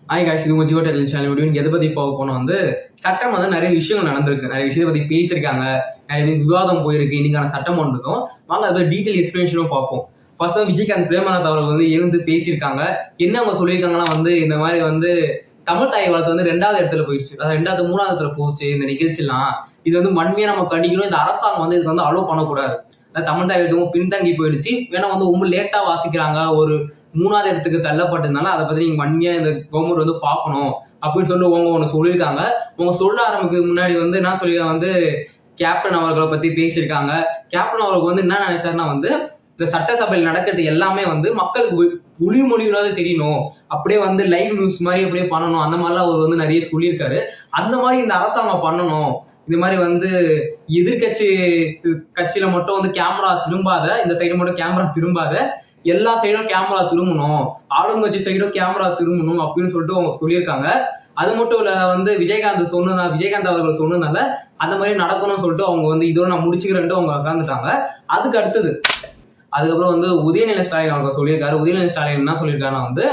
Guys, இது உங்கள் Jio technical channel video. எதை பற்றி பார்க்க போனால் வந்து சட்டம் வந்து நிறைய விஷயங்கள் நடந்திருக்கு, நிறைய விஷயத்தை பற்றி பேசியிருக்காங்க, நிறைய விவாதம் போயிருக்கு. இன்னைக்கான சட்டம் ஒன்றுக்கும் வாங்க அதை டீட்டெயில் எக்ஸ்பிளேஷனும் பார்ப்போம். ஃபர்ஸ்ட் வந்து விஜயகாந்த் பிரேமநாத் அவர்கள் வந்து எழுந்து பேசியிருக்காங்க. என்ன அவங்க சொல்லியிருக்காங்கன்னா வந்து இந்த மாதிரி வந்து தமிழ் தாய் வாழ்த்து வந்து 2வது இடத்துல போயிடுச்சு, அதாவது 2வது 3வது இடத்துல போச்சு இந்த நிகழ்ச்சிலாம். இது வந்து வன்மையாக நம்ம கண்டிக்கணும். இந்த அரசாங்கம் வந்து இதுக்கு வந்து அலோவ் பண்ணக்கூடாது. தமிழ் தாய் வாழ்த்து பின்தங்கி போயிடுச்சு. ஏன்னா வந்து ரொம்ப லேட்டாக வாசிக்கிறாங்க, ஒரு 3வது இடத்துக்கு தள்ளப்பட்டதுனால அதை பற்றி நீங்கள் வன்மையாக இந்த கவர்மெண்ட் வந்து பார்க்கணும் அப்படின்னு சொல்லி அவங்க ஒன்று சொல்லியிருக்காங்க. அவங்க சொல்ல ஆரம்பிக்கிறதுக்கு முன்னாடி வந்து என்ன சொல்லியிருக்காங்க வந்து கேப்டன் அவர்களை பற்றி பேசியிருக்காங்க. கேப்டன் அவர்களுக்கு வந்து என்ன நினைச்சாருன்னா வந்து இந்த சட்டசபையில் நடக்கிறது எல்லாமே வந்து மக்களுக்கு ஒளி மொழிகளாவது தெரியணும், அப்படியே வந்து லைவ் நியூஸ் மாதிரி அப்படியே பண்ணணும், அந்த மாதிரிலாம் அவர் வந்து நிறைய சொல்லியிருக்காரு. அந்த மாதிரி இந்த அரசாங்கம் பண்ணணும். இந்த மாதிரி வந்து கட்சியில மட்டும் வந்து கேமரா திரும்பாத, இந்த சைடு மட்டும் கேமரா திரும்பாத, எல்லா சைடும் கேமரா திரும்பணும், ஆளுங்கட்சி சைடும் கேமரா திரும்பணும் அப்படின்னு சொல்லிட்டு அவங்க சொல்லியிருக்காங்க. அது மட்டும் இல்ல வந்து விஜயகாந்த் அவர்கள் சொன்னதுனால அந்த மாதிரி நடக்கணும்னு சொல்லிட்டு அவங்க வந்து இதோட நான் முடிச்சுக்கிறேன்ட்டு அவங்க உட்காந்துட்டாங்க. அதுக்கப்புறம் வந்து உதயநிலை ஸ்டாலின் அவர்கள் சொல்லியிருக்காரு. உதயநிலை ஸ்டாலின் என்ன சொல்லியிருக்காருன்னா வந்து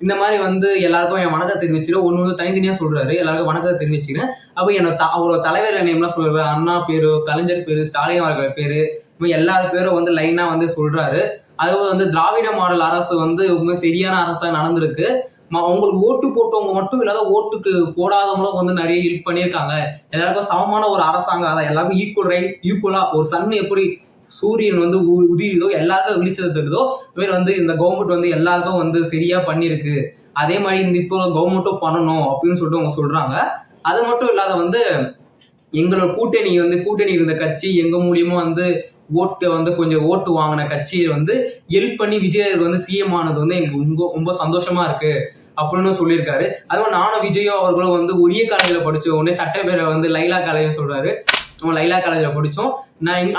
இந்த மாதிரி வந்து எல்லாருக்கும் என் வணக்கத்தை தெரிவிச்சுக்கிறேன். ஒன்று வந்து தனித்தனியாக சொல்றாரு, எல்லாருக்கும் வணக்கத்தை தெரிவிச்சுக்கிறேன். அப்போ அவரோட தலைவர் நேம்லாம் சொல்றாரு, அண்ணா பேரு, கலைஞர் பேரு, ஸ்டாலின் அவர்கள் பேரு, இப்போ எல்லாரும் பேரும் வந்து லைனா வந்து சொல்றாரு. அதுவும் வந்து திராவிட மாடல் அரசு வந்து ரொம்ப சரியான அரசாக நடந்திருக்கு. அவங்களுக்கு ஓட்டு போட்டவங்க மட்டும் இல்லாத ஓட்டுக்கு போடாதவங்களும் வந்து நிறைய ஹெல்ப் பண்ணியிருக்காங்க. எல்லாருக்கும் சமமான ஒரு அரசாங்கம், அதான் எல்லாருக்கும் ஈக்குவலா ஒரு சன் எப்படி சூரியன் வந்து உதியுதோ எல்லாருக்கும் வெளிச்சத்தை தருதோ, இவர் வந்து இந்த கவர்மெண்ட் வந்து எல்லாருக்கும் வந்து சரியா பண்ணிருக்கு. அதே மாதிரி இந்த இப்போ கவர்மெண்ட்டும் பண்ணணும் அப்படின்னு சொல்லிட்டு அவங்க சொல்றாங்க. அது மட்டும் இல்லாத வந்து எங்களோட கூட்டணி இருந்த கட்சி எங்க மூலியமா வந்து கொஞ்சம் ஓட்டு வாங்கின கட்சியை வந்து ஹெல்ப் பண்ணி விஜய் வந்து சிஎம் ஆனது வந்து எங்களுக்கு ரொம்ப சந்தோஷமா இருக்கு அப்படின்னு சொல்லியிருக்காரு. அதுவும் நானும் விஜயோ அவர்களும் வந்து ஒரே காலேஜில் படிச்ச உடனே சட்டப்பேரை வந்து லைலா காலேஜ் சொல்றாரு. லைலா காலேஜில் படித்தோம்.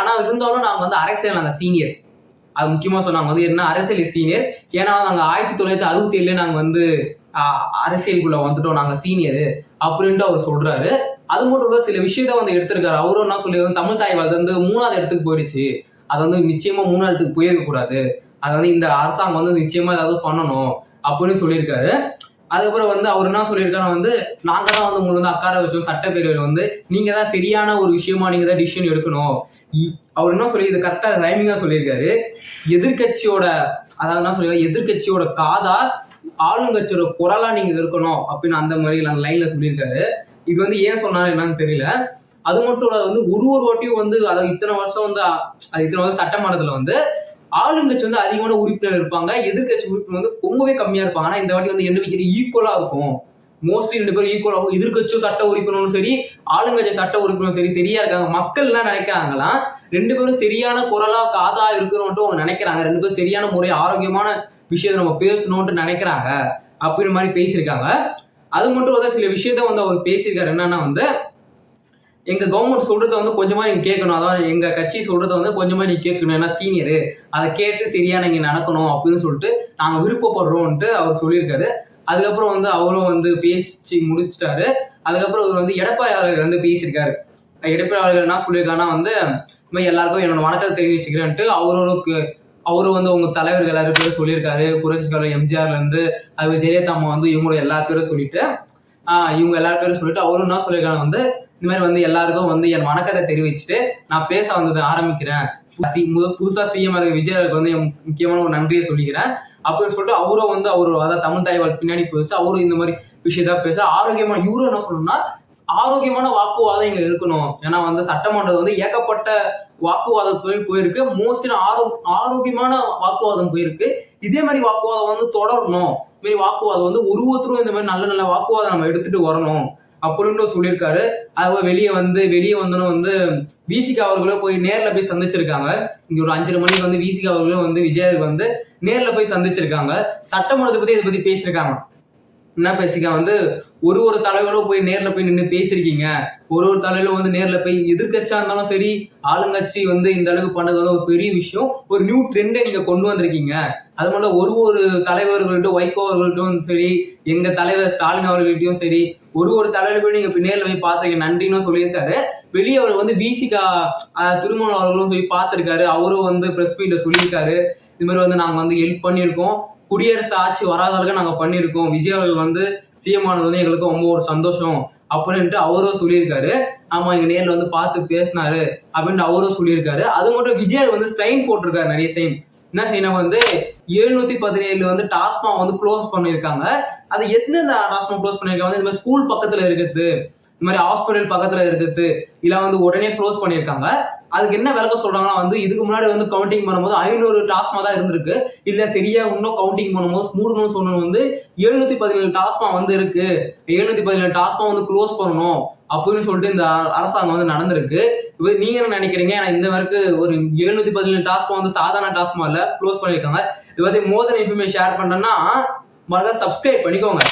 ஆனால் இருந்தாலும் நாங்கள் வந்து அரசியல் நாங்கள் சீனியர். அது முக்கியமாக சொன்னாங்க வந்து என்ன அரசியல் சீனியர். ஏன்னா நாங்கள் 1967 நாங்கள் வந்து அரசியலுக்குள்ள வந்துட்டோம், நாங்கள் சீனியரு அப்படின்ட்டு அவர் சொல்றாரு. அது மட்டும் இல்ல சில விஷயத்த வந்து எடுத்திருக்காரு. அவரும் என்ன சொல்லி தமிழ் தாய் வாழ்த்து வந்து 3வது இடத்துக்கு போயிடுச்சு, அது வந்து நிச்சயமா 3வது இடத்துக்கு போயிருக்க கூடாது, அது வந்து இந்த அரசாங்கம் வந்து நிச்சயமா ஏதாவது பண்ணணும் அப்படின்னு சொல்லியிருக்காரு. அதுக்கப்புறம் வந்து அவர் என்ன சொல்லியிருக்காரு வந்து நாங்க தான் வந்து உங்களுக்கு வந்து அக்கார வச்சோம் சட்டப்பேரவையில் வந்து நீங்க தான் சரியான ஒரு விஷயமா நீங்க தான் டிசிஷன் எடுக்கணும். அவர் என்ன சொல்லி இது கரெக்டா ரைமிங்கா சொல்லியிருக்காரு. எதிர்கட்சியோட காதா ஆளுங்கட்சியோட குரலா நீங்க இருக்கணும் அப்படின்னு அந்த மாதிரி அந்த லைன்ல சொல்லியிருக்காரு. இது வந்து ஏன் சொன்னாரு என்னன்னு தெரியல. அது மட்டும் இல்லாத வந்து ஒரு வாட்டியும் வந்து அதாவது இத்தனை வருஷம் சட்டமன்றத்துல வந்து ஆளுங்கட்சி வந்து அதிகமான உறுப்பினர் இருப்பாங்க, எதிர்கட்சி உறுப்பினர் வந்து ரொம்பவே கம்மியா இருப்பாங்க. ஆனா இந்த வாட்டி வந்து என்ன ஈக்குவலா இருக்கும், மோஸ்ட்லி 2 பேரும் ஈக்குவலாகும். எதிர்கட்சியும் சட்ட உறுப்பினரும் சரி, ஆளுங்கட்சி சட்ட உறுப்பினரும் சரி சரியா இருக்காங்க. மக்கள் என்ன நினைக்கிறாங்களாம், 2 பேரும் சரியான குரலா காதா இருக்கிறோம்ட்டு அவங்க நினைக்கிறாங்க. 2 பேரும் சரியான முறை ஆரோக்கியமான விஷயத்தை நம்ம பேசணும்ட்டு நினைக்கிறாங்க அப்படின்ற மாதிரி பேசியிருக்காங்க. அது மட்டும் இல்லாத சில விஷயத்த வந்து அவர் பேசியிருக்காரு. என்னன்னா வந்து எங்க கவர்மெண்ட் சொல்றத வந்து கொஞ்சமா நீங்க கேட்கணும், அதாவது எங்க கட்சி சொல்றத வந்து கொஞ்சமா நீங்க கேட்கணும், ஏன்னா சீனியரு அதை கேட்டு சரியா நீங்க நடக்கணும் அப்படின்னு சொல்லிட்டு நாங்க விருப்பப்படுறோம்ட்டு அவர் சொல்லியிருக்காரு. அதுக்கப்புறம் வந்து அவரும் வந்து பேசி முடிச்சிட்டாரு. அதுக்கப்புறம் அவர் வந்து எடப்பாடி அவர்கள் வந்து பேசியிருக்காரு. எடப்பாடி அவர்கள் என்ன சொல்லியிருக்காருன்னா வந்து எல்லாருக்கும் என்னோட வணக்கத்தை தெரிவிச்சுக்கிறேன்ட்டு அவரும் வந்து உங்க தலைவர்கள் எல்லாரும் பேரும் சொல்லியிருக்காரு. புரட்சியாளர் எம்ஜிஆர்ல இருந்து அது ஜெயலலிதா அம்மா வந்து இவங்களோட எல்லா பேரும் சொல்லிட்டு அவரும் என்ன சொல்லியிருக்காங்க வந்து இந்த மாதிரி வந்து எல்லாருக்கும் வந்து என் வணக்கத்தை தெரிவிச்சுட்டு நான் பேச வந்ததை ஆரம்பிக்கிறேன். புதுசா சிஎம் விஜயருக்கு வந்து முக்கியமான ஒரு நன்றியை சொல்லிக்கிறேன் அப்படின்னு சொல்லிட்டு அவரும் வந்து அதாவது தமிழ் தாய் வாழ்த்து பின்னாடி போயிடுச்சு. அவரும் இந்த மாதிரி விஷயத்தா பேச ஆரோக்கியமான இவரும் என்ன சொல்லணும்னா ஆரோக்கியமான வாக்குவாதம் இங்க இருக்கணும். ஏன்னா வந்து சட்டமன்றம் வந்து ஏகப்பட்ட வாக்குவாதத்துறையும் போயிருக்கு, மோஸ்ட்லி ஆரோக்கியமான வாக்குவாதம் போயிருக்கு. இதே மாதிரி வாக்குவாதம் வந்து தொடரணும். இந்த மாதிரி வாக்குவாதம் வந்து ஒருத்தரும் இந்த மாதிரி நல்ல நல்ல வாக்குவாதம் நம்ம எடுத்துட்டு வரணும் அப்படின்னு சொல்லியிருக்காரு. அது வெளியே வந்தோன்னு வந்து விசிகா அவர்களும் போய் நேரில் போய் சந்திச்சிருக்காங்க. இங்க ஒரு 5:30 மணிக்கு வந்து விசிகா அவர்களும் வந்து விஜய் வந்து நேரில் போய் சந்திச்சிருக்காங்க. சட்டமன்றத்தை பத்தி இதை பத்தி பேசியிருக்காங்க. என்ன பேசிக்க வந்து ஒரு தலைவரும் போய் நேரில் போய் நின்று பேசியிருக்கீங்க, ஒரு தலைவரும் வந்து நேரில் போய் எதிர்கட்சியா இருந்தாலும் சரி ஆளுங்கட்சி வந்து இந்த அளவுக்கு பண்ணது வந்து ஒரு பெரிய விஷயம், ஒரு நியூ ட்ரெண்டை நீங்க கொண்டு வந்திருக்கீங்க. அது மட்டும் ஒரு தலைவர்கள்ட்டும் வைகோ அவர்கள்ட்டும் சரி, எங்க தலைவர் ஸ்டாலின் அவர்கள்ட்டையும் சரி ஒரு தலைவர்களும் நீங்க நேரில் போய் பார்த்துருக்கீங்க, நன்றின்னு சொல்லியிருக்காரு. வெளியே அவர் வந்து விசிகா திருமணம் அவர்களும் போய் பார்த்துருக்காரு. அவரும் வந்து பிரஸ் மீட்ல சொல்லியிருக்காரு, இது மாதிரி வந்து நாங்க வந்து ஹெல்ப் பண்ணியிருக்கோம், குடியரசு ஆட்சி வராத வரைக்கும் நாங்க பண்ணியிருக்கோம், விஜய் அவர்கள் வந்து சிஎம் ஆனது வந்து எங்களுக்கு ரொம்ப ஒரு சந்தோஷம் அப்படின்ட்டு அவரும் சொல்லியிருக்காரு. ஆமா எங்க நேர்ல வந்து பார்த்து பேசினாரு அப்படின்ட்டு அவரும் சொல்லியிருக்காரு. அது மட்டும் விஜய் வந்து சைன் போட்டிருக்காரு, நிறைய சைன். என்ன செய்யணும் வந்து 717 வந்து டாஸ்மாக் வந்து க்ளோஸ் பண்ணியிருக்காங்க. அது எந்தெந்த டாஸ்மாக் க்ளோஸ் பண்ணியிருக்காங்க வந்து இந்த மாதிரி ஸ்கூல் பக்கத்துல இருக்கிறது, இந்த மாதிரி ஹாஸ்பிட்டல் பக்கத்துல இருக்கிறது, இல்ல வந்து உடனே க்ளோஸ் பண்ணியிருக்காங்க. அதுக்கு என்ன விளக்கம் சொல்றாங்கன்னா வந்து இதுக்கு முன்னாடி வந்து கவுண்டிங் பண்ணும்போது 500 டாஸ்மா தான் இருந்திருக்கு, இல்ல சரியா இன்னும் கவுண்டிங் பண்ணும்போது மூடணும்னு சொன்னது வந்து 717 டாஸ்மா வந்து இருக்கு, 717 டாஸ்மா வந்து க்ளோஸ் பண்ணணும் அப்படின்னு சொல்லிட்டு இந்த அரசாங்கம் வந்து நடந்திருக்கு. நீங்க என்ன நினைக்கிறீங்க? ஏன்னா இந்த வரைக்கும் ஒரு 717 டாஸ்மா வந்து சாதாரண டாஸ்மா இல்ல, க்ளோஸ் பண்ணியிருக்காங்க. இது பத்தி மோர் தென் இன்ஃபர்மேஷன் ஷேர் பண்றேன்னா மறக்காம சப்ஸ்கிரைப் பண்ணிக்கோங்க.